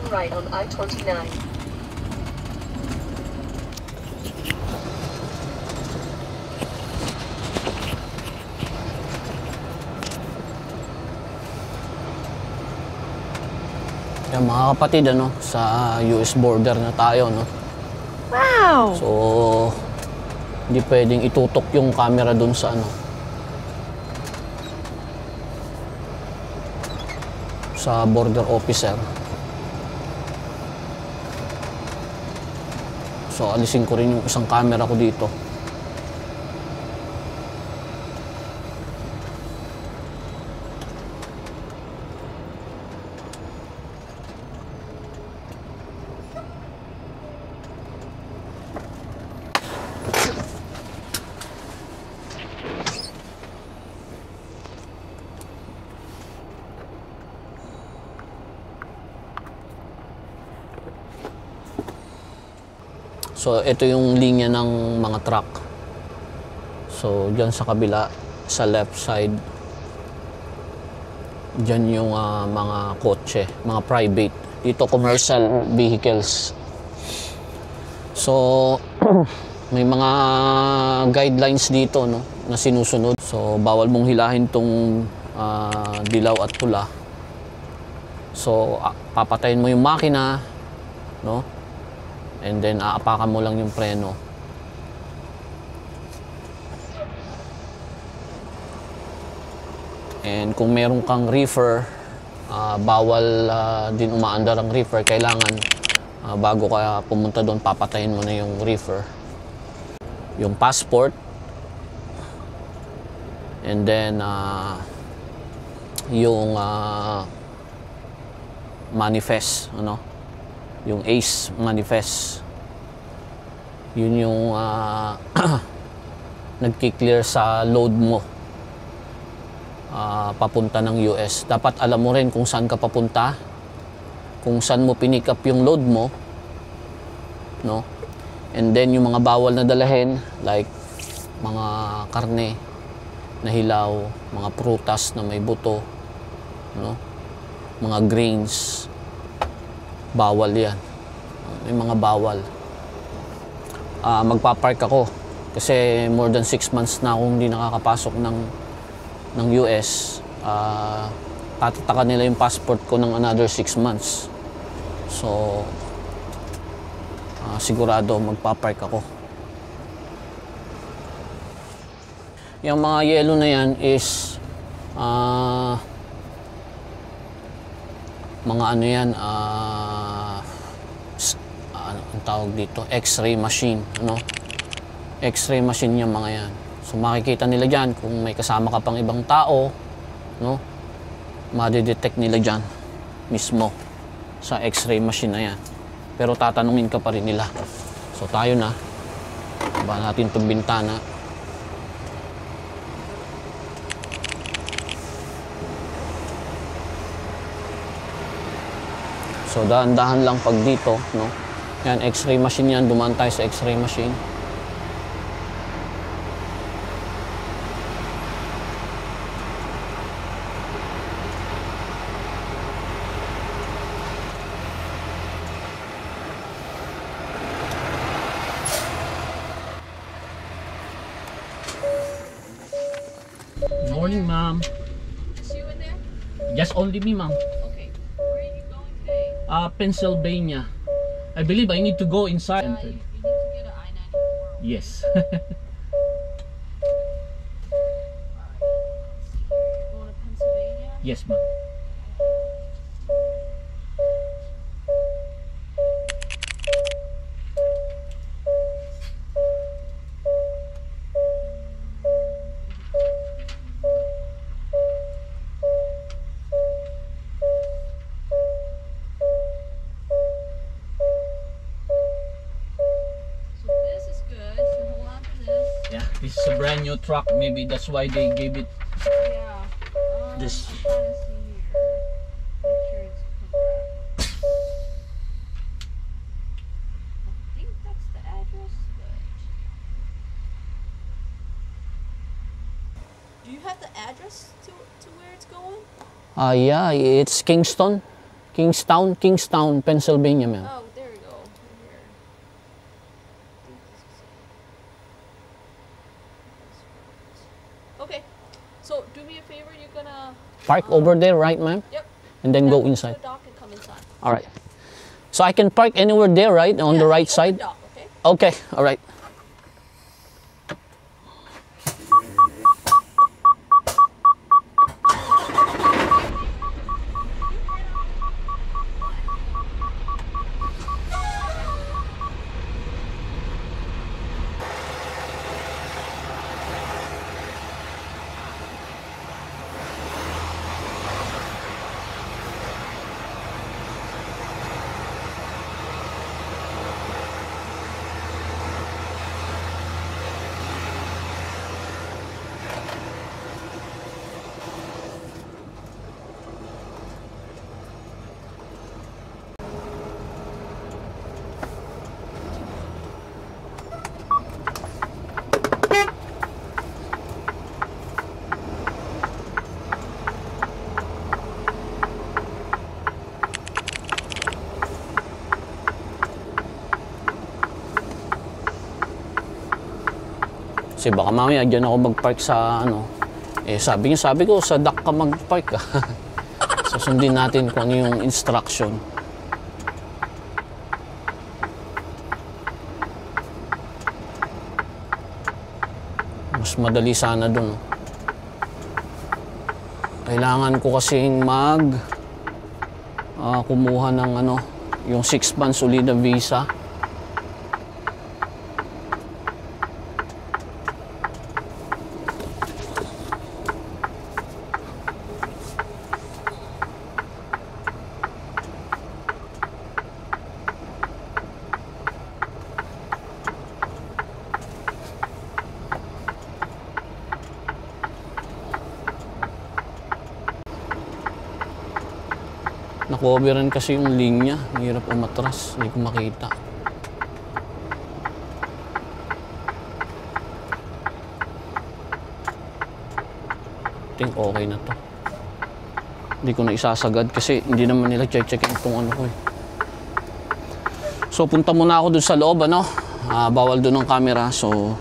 turn right on I-29. Yan mga kapatid, ano, sa US border na tayo, no? Wow! So, hindi pwedeng itutok yung camera dun sa ano, sa border officer. So, alisin ko rin yung isang camera ko dito. So, ito yung linya ng mga truck. So, dyan sa kabila, sa left side, dyan yung mga kotse, mga private. Dito, commercial vehicles. So, may mga guidelines dito, no, na sinusunod. So, bawal mong hilahin tong dilaw at pula. So, papatayin mo yung makina, no? And then, aapakan mo lang yung preno. And kung meron kang reefer, bawal din umaandar ang reefer. Kailangan, bago ka pumunta doon, papatayin mo na yung reefer. Yung passport. And then, yung manifest, ano? Yung ACE manifest. Yun yung nagki-clear sa load mo papunta ng US. Dapat alam mo rin kung saan ka papunta, kung saan mo pinick up yung load mo, no? And then yung mga bawal na dalahin, like mga karne na hilaw, mga prutas na may buto, no? Mga grains, bawal yan. May mga bawal. Magpapark ako kasi more than 6 months na akong hindi nakakapasok ng US. Tatatakan nila yung passport ko ng another 6 months. So, sigurado magpapark ako. Yung mga yellow na yan is mga ano yan, ang tawag dito, X-ray machine, ano? X-ray machine yung mga yan. So makikita nila dyan kung may kasama ka pang ibang tao, no? Madidetect nila dyan mismo sa X-ray machine na yan. Pero tatanungin ka pa rin nila. So tayo na, ba natin itong bintana. So dahan-dahan lang pag dito, no? Yan, X-ray machine yan. Dumaan tayo sa X-ray machine. Morning, ma'am. Is you in there? Just only me, ma'am. Okay. Where are you going today? Pennsylvania. I believe I need to go inside. You need to get an I-94. Yes. Alright. You're going to Pennsylvania? Yes, ma'am. So this is good. So hold on to this. Yeah, this is a brand new truck. Maybe that's why they gave it Yeah. this. I'm trying to see here. Make sure it's correct. I think that's the address, but do you have the address to where it's going? Yeah, it's Kingston. Kingstown, Pennsylvania, ma'am. Oh, there we go. Right here. Okay. So do me a favor. You're gonna. Park over there, right, ma'am? Yep. And then go Down to inside. the dock and come inside. All right. So I can park anywhere there, right? On the Yeah, right open side? dock, okay. Okay, all right. Kasi baka mamaya dyan ako mag-park sa ano. Eh sabi ko sa dock ka mag-park. Susundin natin kung ano yung instruction. Mas madali sana dun. Kailangan ko kasing kumuha ng ano, yung 6 months ulit na visa. Nakoveran kasi yung linya. Mahirap umatras. Hindi ko makita. I think okay na to. Hindi ko na isasagad kasi hindi naman nila check-checkin itong ano ko eh. So punta muna ako dun sa loob ano. Bawal dun ng camera. So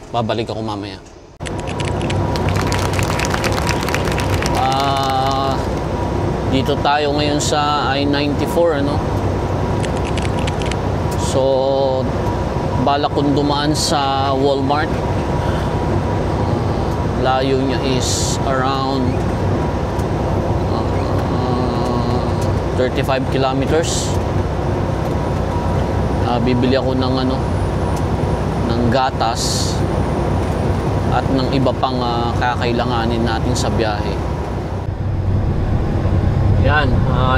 babalik ako mamaya. Dito tayo ngayon sa I-94 ano. So balak kong dumaan sa Walmart. Layo niya is around 35 kilometers. Bibili ako ng ano, ng gatas at ng iba pang kakailanganin natin sa biyahe. Yan,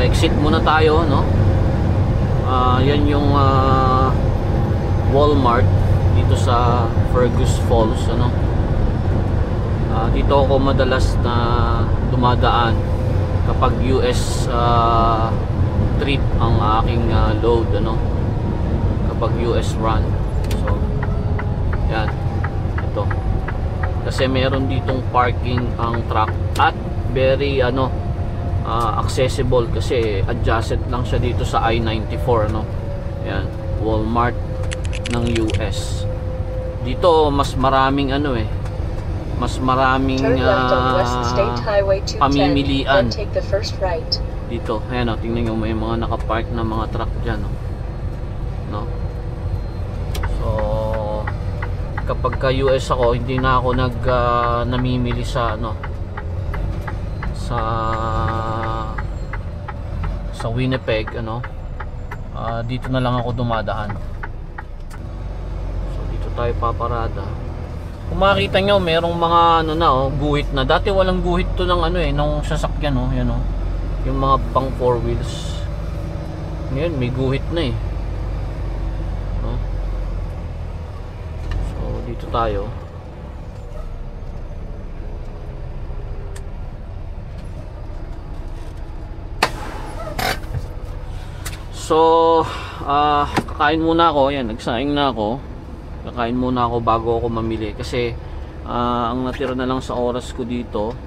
exit muna tayo, no? Yan yung Walmart dito sa Fergus Falls, ano? Dito ako madalas na dumadaan kapag US trip ang aking load, ano? Kapag US run. So, yan. Ito. Kasi meron ditong parking ang truck at very, ano, accessible kasi adjacent lang siya dito sa I-94 no. Ayan, Walmart ng US. Dito mas maraming ano eh. Mas maraming pamimilian. Dito, ayan oh, tingnan niyo may mga naka-park na mga truck diyan no. No. So kapag ka US ako, hindi na ako namimili sa ano sa Winnipeg ano. Dito na lang ako dumadaan. So dito tayo paparada. Kung makikita nyo merong mga ano na oh, guhit na. Dati walang guhit to ng ano eh, ng sasakyan oh, yan oh. Yung mga pang 4 wheels. Ngayon may guhit na eh. No? So dito tayo. So, kakain muna ako. Yan, nagsaing na ako. Kakain muna ako bago ako mamili. Kasi, ang natira na lang sa oras ko dito,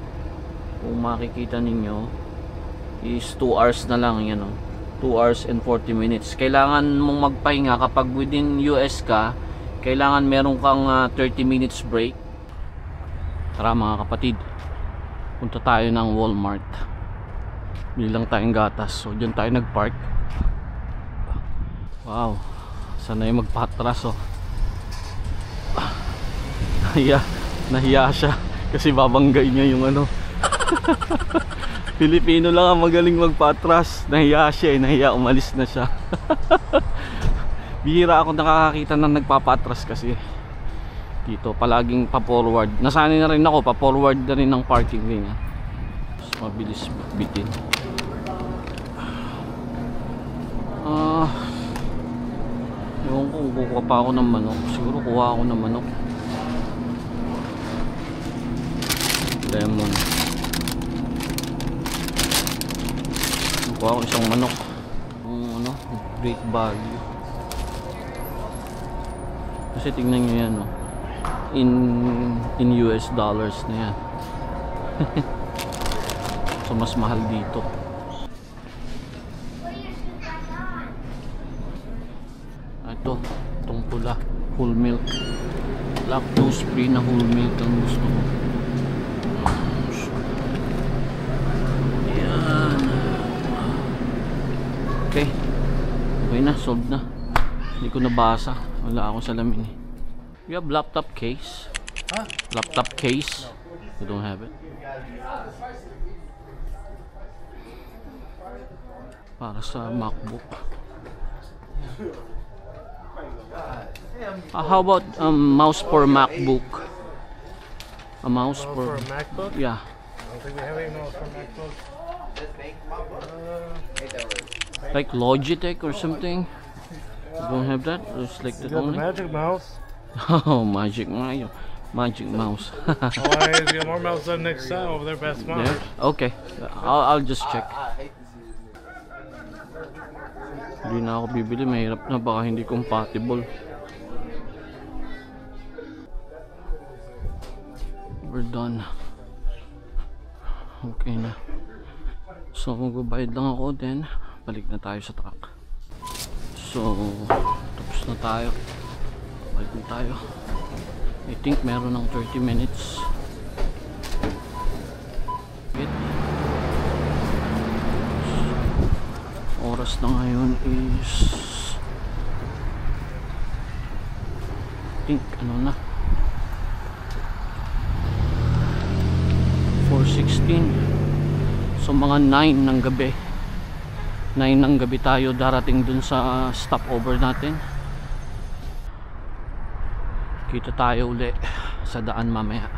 kung makikita ninyo, is 2 hours na lang, yan o. 2 hours and 40 minutes. Kailangan mong magpahinga kapag within US ka, kailangan meron kang 30 minutes break. Tara mga kapatid, punta tayo ng Walmart. Bili lang tayong gatas. So dyan tayo nagpark. Wow, sana yung magpatras oh. Nahiya siya kasi babanggay niya yung ano. Pilipino lang ang magaling magpatras. Nahiya siya nahiya, umalis na siya. Bihira ako nakakakita ng nagpapatras kasi dito palaging pa-forward. Nasanay na rin ako, pa-forward na rin ng parking ring. Mas mabilis bitin. Ewan ko kung kukuha pa ako ng manok. Siguro kuha ako ng manok. Lemon. Kuha ko isang manok. Ano, great value. Kasi tingnan nyo yan, no? In US dollars na yan. So mas mahal dito. Ito, itong pula, whole milk. Lactose free na whole milk ang gusto ko. Okay. Okay na, solved na. Hindi ko nabasa. Wala akong salamin eh. You have laptop case? Huh? Laptop case? You don't have it? Para sa MacBook. How about mouse for MacBook? A mouse for a MacBook? Yeah. I don't think we have any mouse for MacBook. Like Logitech or something? You don't have that? Just like that You got the only? Magic Mouse? Oh, Magic Mario. Magic Mouse. Why is there more mouse than next time over there, Best Mouse? Yeah? Okay. I'll just check. Hindi na ako bibili. Mahirap na. Baka hindi compatible. We're done. Okay na. So magbabayad lang ako, then balik na tayo sa truck. So tapos na tayo. Balik na tayo. I think meron ng 30 minutes. Wait. Oras na ngayon is I think ano na 4:16. So mga 9 ng gabi. 9 ng gabi tayo darating dun sa stopover natin. Kita tayo uli sa daan mamaya.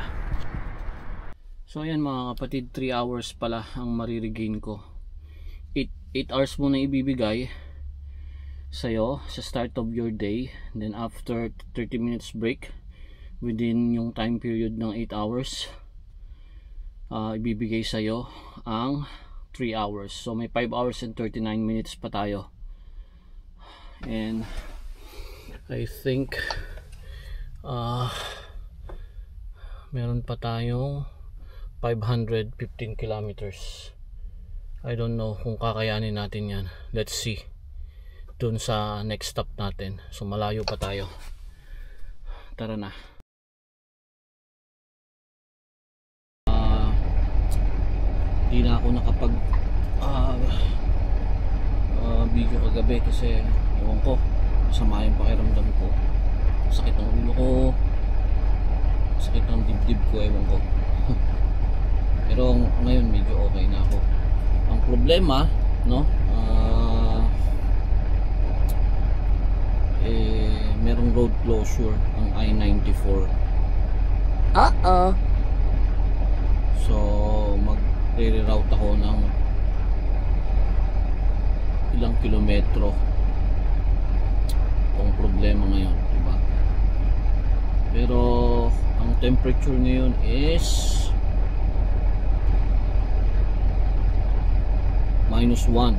So ayan mga kapatid, 3 hours pala ang mariregain ko. 8 hours muna ibibigay sa'yo sa start of your day. Then after 30 minutes break within yung time period ng 8 hours, ibibigay sa'yo ang 3 hours. So may 5 hours and 39 minutes pa tayo. And I think meron pa tayong 515 kilometers. I don't know kung kakayanin natin yan. Let's see dun sa next stop natin. So malayo pa tayo. Tara na. Hindi na ako nakapag video kagabi kasi ewan ko, masama yung pakiramdam ko, sakit ng ulo ko, sakit ng dibdib ko, ewan ko. Pero ngayon medyo okay na ako. Ang problema, no, merong road closure ang I-94. So mag-reroute ako ng ilang kilometro. Ang problema ngayon, diba? Pero ang temperature ngayon is -1.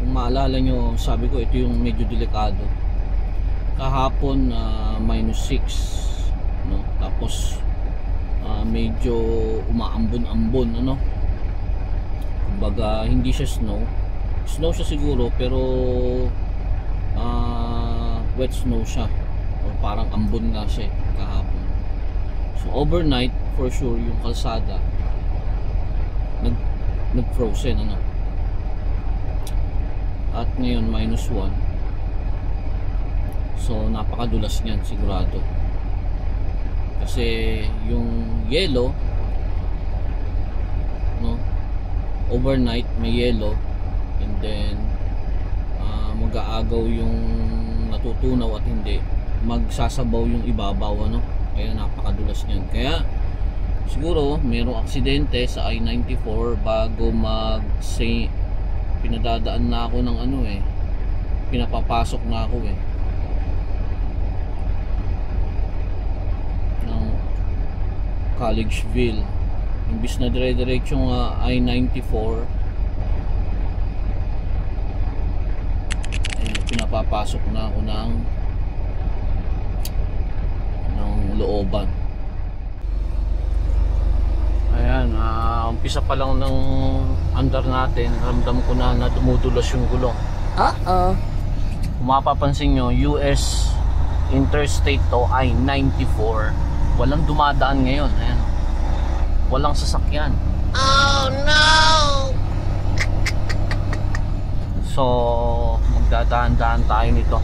Kung maalala nyo, sabi ko ito yung medyo delikado. Kahapon -6, no? Tapos medyo umaambon-ambon, ano, Kumbaga, hindi siya snow. Snow siya siguro, pero wet snow siya. O parang ambon nga siya kahapon. So, overnight, for sure, yung kalsada, nag-frozen, ano. At ngayon, -1. So, napakadulas niyan, sigurado. Kasi, yung yellow, no, overnight may yellow, and then mag-aagaw yung natutunaw at hindi, magsasabaw yung ibabaw, ano. Kaya napakadulas niyan. Kaya siguro mayroong aksidente sa I-94 bago pinadadaan na ako ng ano pinapapasok na ako ng Collegeville. Imbis na dire-diretsong I-94, pinapapasok na ako ng looban. Ayan, umpisa pa lang ng andar natin, ramdam ko na dumudulas yung gulong. Kung mapapansin nyo, US Interstate to, I-94, walang dumadaan ngayon. Ayan, walang sasakyan. Oh no! So, magdadahan-dahan tayo nito.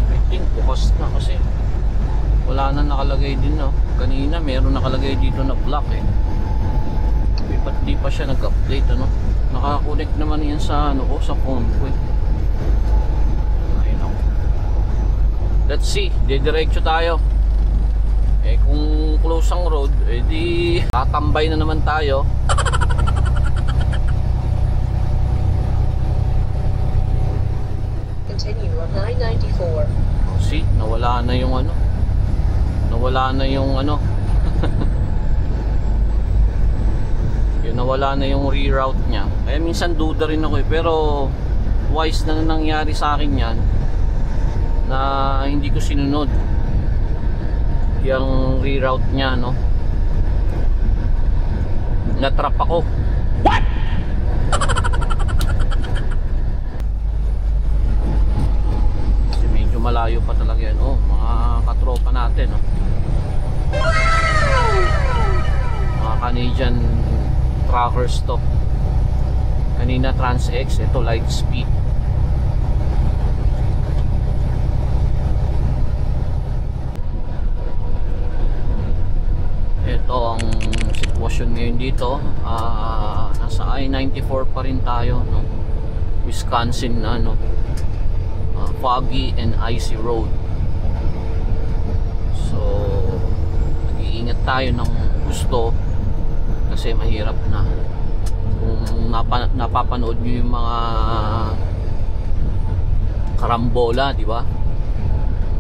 I think bukas na kasi wala na nakalagay din, no? Kanina meron nakalagay dito na block ba't di pa siya nag-update, ano? Nakakonect naman yan sa ano ko, sa phone ko Ayun ako. Let's see, didiretso tayo. Kung close ang road, di tatambay na naman tayo. Continue on I-94. See, nawala na yung ano. Yun, nawala na yung reroute niya. Kaya minsan duda rin ako pero twice na nangyari sa akin yan na hindi ko sinunod yung reroute niya, no. Natrap ako. What? Kasi medyo malayo pa talaga yan. Oh, mga katropa natin, no. Mga Canadian trackers to. Kanina TransX, ito Lightspeed. Ito ang sitwasyon ngayon dito. Nasa I-94 pa rin tayo, no? Wisconsin, ano, foggy and icy road. So nag-iingat tayo ng gusto kasi mahirap na. Kung napapanood nyo yung mga karambola, di ba,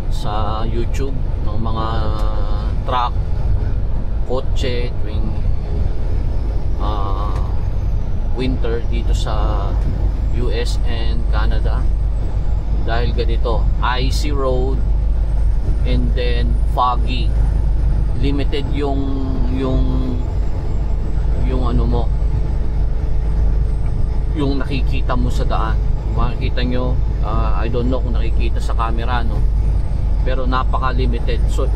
sa YouTube ng mga truck, kotse tuwing winter dito sa US and Canada, dahil ganito, icy road and then foggy, limited yung ano mo, yung nakikita mo sa daan. Makikita nyo, I don't know kung nakikita sa camera, no, pero napaka limited. So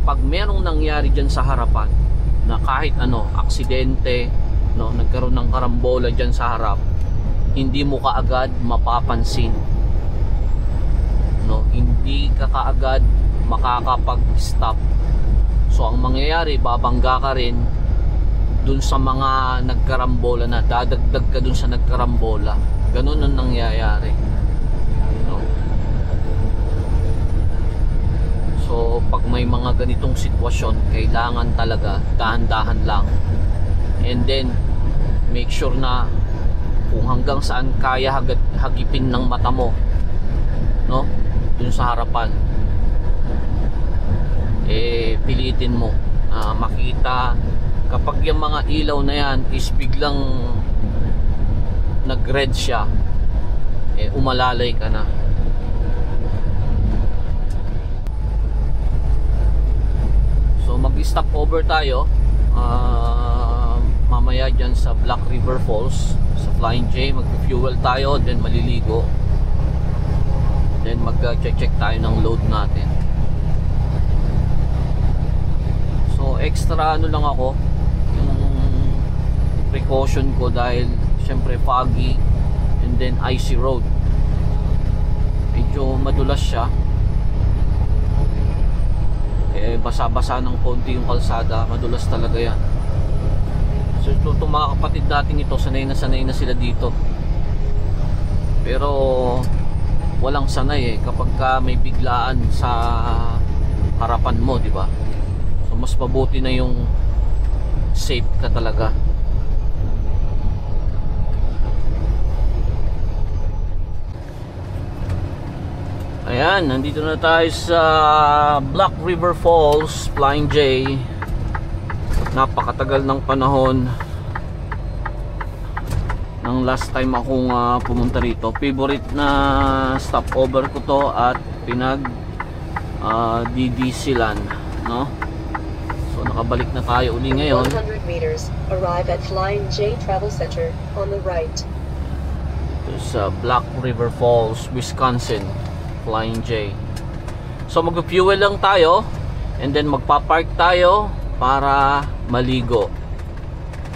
pag merong nangyari dyan sa harapan na kahit ano, aksidente, no, nagkaroon ng karambola dyan sa harap, hindi mo kaagad mapapansin, no, hindi ka kaagad makakapag-stop. So ang mangyayari, babangga ka rin dun sa mga nagkarambola na, dadagdag ka dun sa nagkarambola. Ganun ang nangyayari, no? So pag may mga ganitong sitwasyon, kailangan talaga dahan-dahan lang, and then make sure na kung hanggang saan kaya hagipin ng mata mo, no, dun sa harapan, pilitin mo makita. Kapag yung mga ilaw na yan is biglang nag-red siya, umalalay ka na. So stopover tayo mamaya dyan sa Black River Falls sa Flying J. Mag-fuel tayo, then maliligo, then mag-check tayo ng load natin. So extra ano lang ako, yung precaution ko dahil syempre foggy and then icy road, medyo madulas siya, basa-basa ng konti yung kalsada, madulas talaga yan. So itong mga kapatid natin ito, sanay na sila dito, pero walang sanay kapag ka may biglaan sa harapan mo, di ba? So mas mabuti na yung safe ka talaga. Ayan, nandito na tayo sa Black River Falls, Flying J. Napakatagal ng panahon ng last time akong pumunta rito. Favorite na stopover ko to at pinag DDC Land, no? So nakabalik na tayo uli ngayon. 100 meters, arrive at Flying J Travel Center on the right. Sa Black River Falls, Wisconsin, Flying J. So mag-fuel lang tayo and then magpa-park tayo para maligo,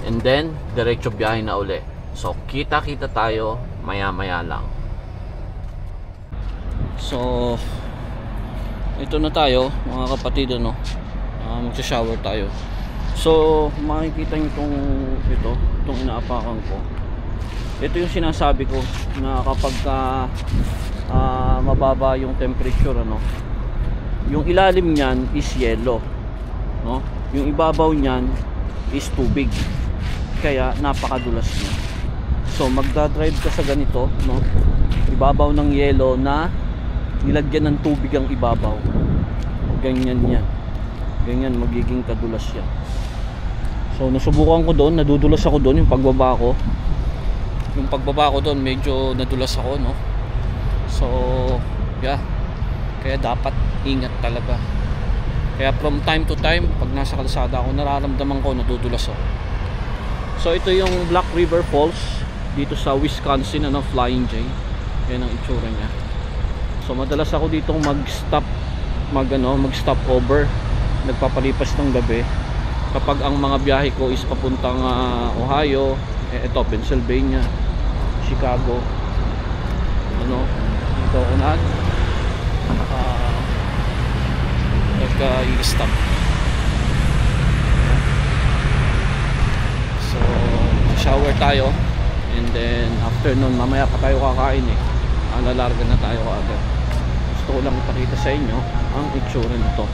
and then diretso biyahe na uli. So kita-kita tayo maya-maya lang. So ito na tayo mga kapatid, ano, magsa-shower tayo. So makikita nyo itong inaapakan ko. Ito yung sinasabi ko na kapag mababa yung temperature, ano, yung ilalim niyan is yellow, no? Yung ibabaw niyan is tubig, kaya napakadulas niya. So magdadrive ka sa ganito, no? Ibabaw ng yelo na nilagyan ng tubig ang ibabaw, ganyan yan, ganyan magiging kadulas yan. So nasubukan ko doon, nadudulas ako doon. Yung pagbaba ko doon medyo nadulas ako, no? So yeah, kaya dapat ingat talaga. Kaya from time to time, pag nasa kalsada ako, nararamdaman ko nadudulas ako. So ito yung Black River Falls dito sa Wisconsin, ano, Flying J. Yan ang itsura niya. So madalas ako dito mag-stop over, nagpapalipas ng gabi kapag ang mga biyahe ko is papuntang Ohio, ito Pennsylvania, Chicago, ano, dito ako nag-stop. So shower tayo and then after nun mamaya pa tayo kakain lalarga na tayo agad. Gusto ko lang ipakita sa inyo ang itsura nito.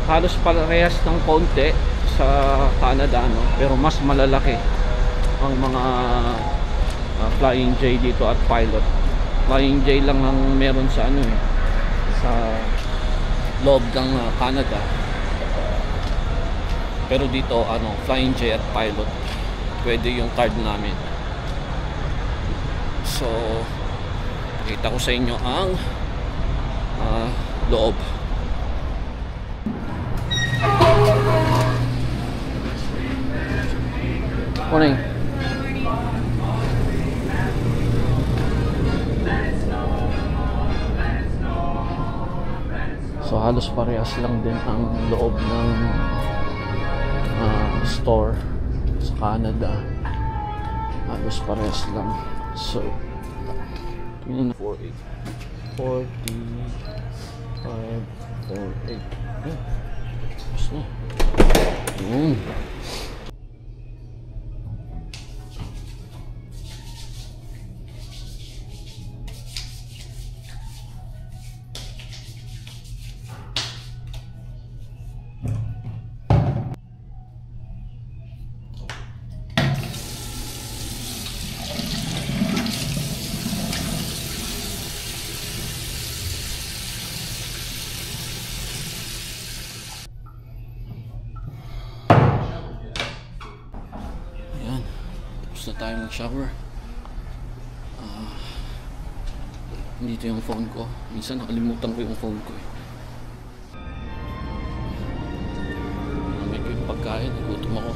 Halos parehas ng konti sa Canada, no? Pero mas malalaki ang mga Flying J dito at Pilot. Flying J lang ang meron sa sa loob ng Canada, pero dito Flying J at Pilot pwede yung card namin. So kita ko sa inyo ang loob. Morning. So halos parehas lang din ang loob ng store sa Canada. Halos parehas lang. So 48 45 48. Tapos na. Na tayo mag-shower. Dito yung phone ko. Minsan nakalimutan ko yung phone ko. pagkain. Gutom ako.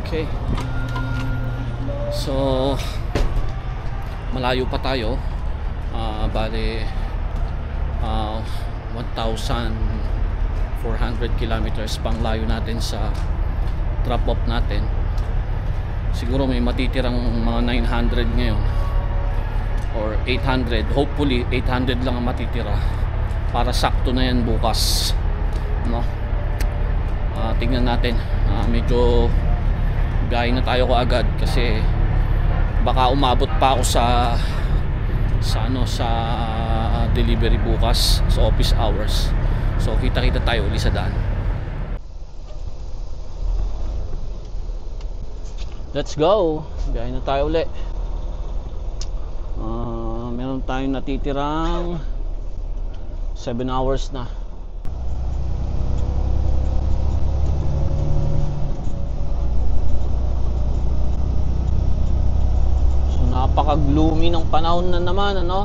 Okay. So malayo pa tayo. Bale 1,400 kilometers pang layo natin sa drop off natin. Siguro may matitirang mga 900 ngayon or 800. Hopefully 800 lang ang matitira para sakto na yan bukas, no? Tingnan natin. Medyo biyahe na tayo kaagad kasi baka umabot pa ako sa delivery bukas sa office hours. So kita-kita tayo uli sa daan. Let's go. Biyahe na tayo uli. Meron tayong natitirang 7 hours na. So napaka-gloomy ng panahon na naman, ano?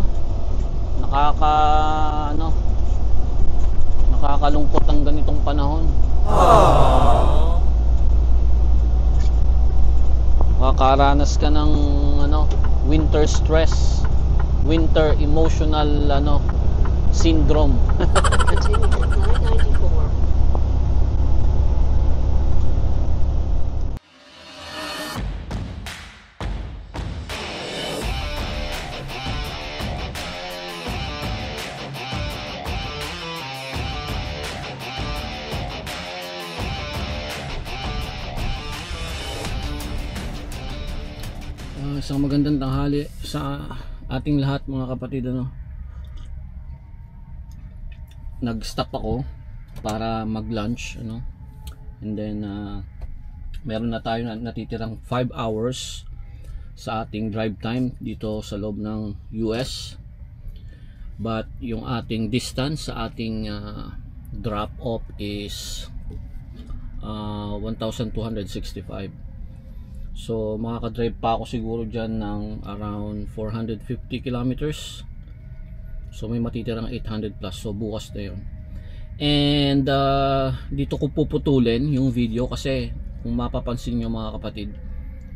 Nakakalungkot ang ganitong panahon. Makakaranas ka ng winter stress, winter emotional syndrome. Continue at 994. Isang magandang tanghali sa ating lahat, mga kapatid. Nag-stop ako para mag-lunch, and then meron na tayo natitirang 5 hours sa ating drive time dito sa loob ng US. But yung ating distance sa ating drop off is 1,265. So makakadrive pa ako siguro dyan ng around 450 kilometers. So may matitirang 800 plus. So bukas na yun. And dito ko puputulin yung video kasi kung mapapansin nyo, mga kapatid,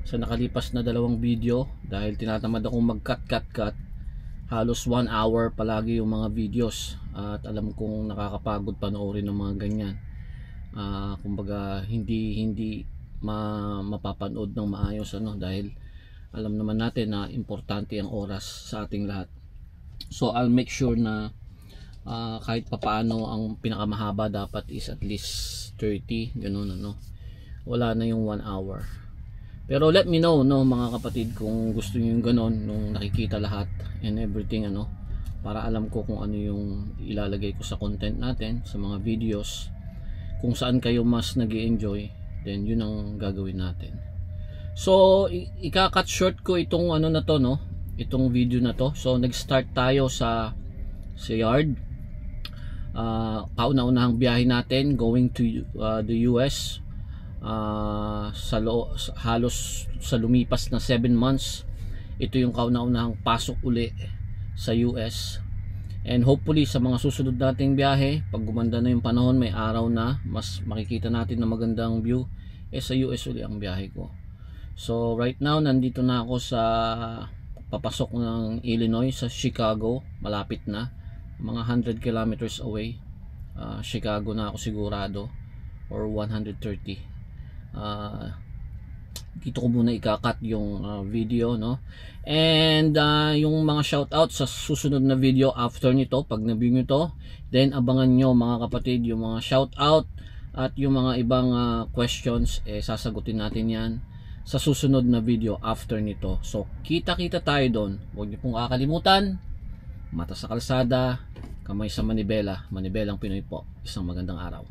sa nakalipas na 2 video, dahil tinatamad akong mag-cut, halos 1 hour palagi yung mga videos. At alam kong nakakapagod panoorin ng mga ganyan. Kumbaga hindi mapapanood ng maayos, dahil alam naman natin na importante ang oras sa ating lahat. So I'll make sure na kahit papaano ang pinakamahaba dapat is at least 30, ganun, wala na yung 1 hour. Pero let me know, mga kapatid, kung gusto niyo yung ganun, nung nakikita lahat and everything, para alam ko kung ano yung ilalagay ko sa content natin, sa mga videos, kung saan kayo mas nag-i-enjoy, then yun ang gagawin natin. So ika-cut short ko itong itong video na to. So nag-start tayo sa yard. Kauna-unahang biyahe natin going to the US. Halos sa lumipas na 7 months, ito yung kauna-unahang pasok uli sa US. And hopefully sa mga susunod nating biyahe, pag gumanda na yung panahon, may araw na, mas makikita natin na magandang view, sa US uli ang biyahe ko. So right now nandito na ako sa papasok ng Illinois, sa Chicago. Malapit na, mga 100 kilometers away. Chicago na ako sigurado, or 130. Dito ko muna ikakat yung video, and yung mga shoutout sa susunod na video after nito, pag na-view nyo to, then abangan nyo, mga kapatid, yung mga shoutout at yung mga ibang questions, sasagutin natin yan sa susunod na video after nito. So kita-kita tayo doon. Huwag nyo pong kakalimutan, mata sa kalsada, kamay sa manibela. Manibelang Pinoy po. Isang magandang araw.